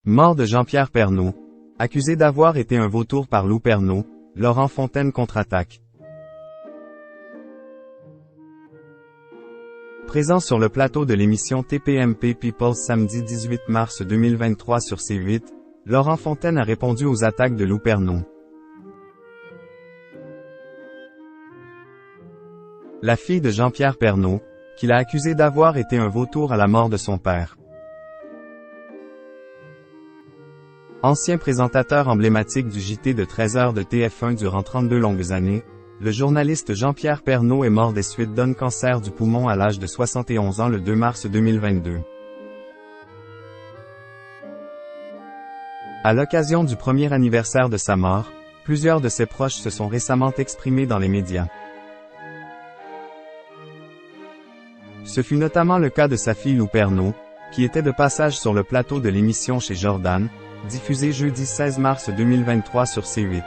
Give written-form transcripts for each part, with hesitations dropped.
Mort de Jean-Pierre Pernaut. Accusé d'avoir été un vautour par Lou Pernaut, Laurent Fontaine contre-attaque. Présent sur le plateau de l'émission TPMP People samedi 18 mars 2023 sur C8, Laurent Fontaine a répondu aux attaques de Lou Pernaut. La fille de Jean-Pierre Pernaut, qui l'a accusé d'avoir été un vautour à la mort de son père. Ancien présentateur emblématique du JT de 13h de TF1 durant 32 longues années, le journaliste Jean-Pierre Pernaut est mort des suites d'un cancer du poumon à l'âge de 71 ans le 2 mars 2022. À l'occasion du premier anniversaire de sa mort, plusieurs de ses proches se sont récemment exprimés dans les médias. Ce fut notamment le cas de sa fille Lou Pernaut, qui était de passage sur le plateau de l'émission chez Jordan, diffusée jeudi 16 mars 2023 sur C8.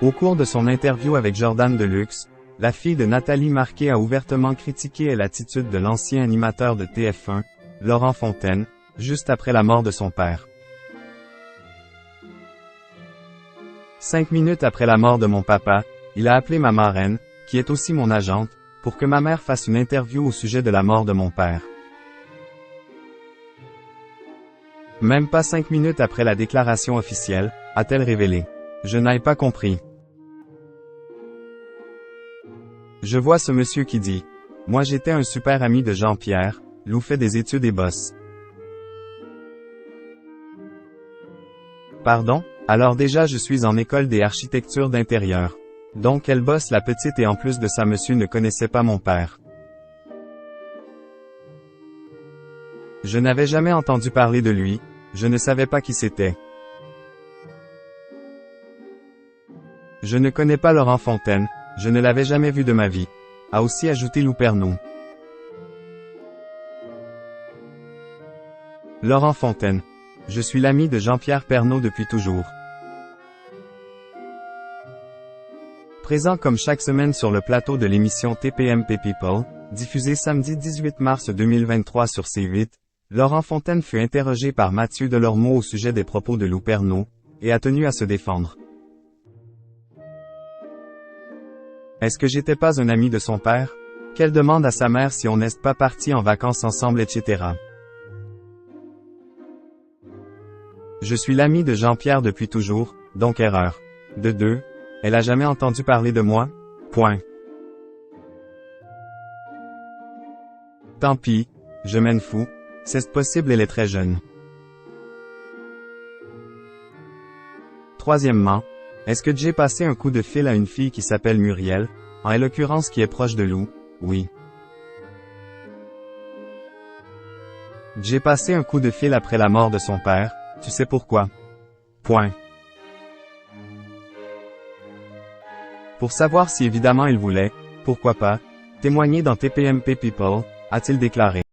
Au cours de son interview avec Jordan Deluxe, la fille de Nathalie Marquet a ouvertement critiqué l'attitude de l'ancien animateur de TF1, Laurent Fontaine, juste après la mort de son père. 5 minutes après la mort de mon papa, il a appelé ma marraine, qui est aussi mon agente, pour que ma mère fasse une interview au sujet de la mort de mon père. Même pas 5 minutes après la déclaration officielle, a-t-elle révélé. Je n'ai pas compris. Je vois ce monsieur qui dit. Moi j'étais un super ami de Jean-Pierre, Lou fait des études et bosse. Pardon? Alors déjà je suis en école des architectures d'intérieur. Donc elle bosse la petite et en plus de ça monsieur ne connaissait pas mon père. Je n'avais jamais entendu parler de lui, je ne savais pas qui c'était. Je ne connais pas Laurent Fontaine, je ne l'avais jamais vu de ma vie, a aussi ajouté Lou Pernaut. Laurent Fontaine. Je suis l'ami de Jean-Pierre Pernaut depuis toujours. Présent comme chaque semaine sur le plateau de l'émission TPMP People, diffusée samedi 18 mars 2023 sur C8, Laurent Fontaine fut interrogé par Mathieu Delormeau au sujet des propos de Lou Pernaut, et a tenu à se défendre. Est-ce que j'étais pas un ami de son père? Qu'elle demande à sa mère si on n'est pas partis en vacances ensemble etc. Je suis l'ami de Jean-Pierre depuis toujours, donc erreur. De 2. Elle a jamais entendu parler de moi? Point. Tant pis, je m'en fous, c'est possible elle est très jeune. Troisièmement, est-ce que j'ai passé un coup de fil à une fille qui s'appelle Muriel, en l'occurrence qui est proche de Lou? Oui. J'ai passé un coup de fil après la mort de son père, tu sais pourquoi? Point. Pour savoir si évidemment il voulait, pourquoi pas, témoigner dans TPMP People, a-t-il déclaré.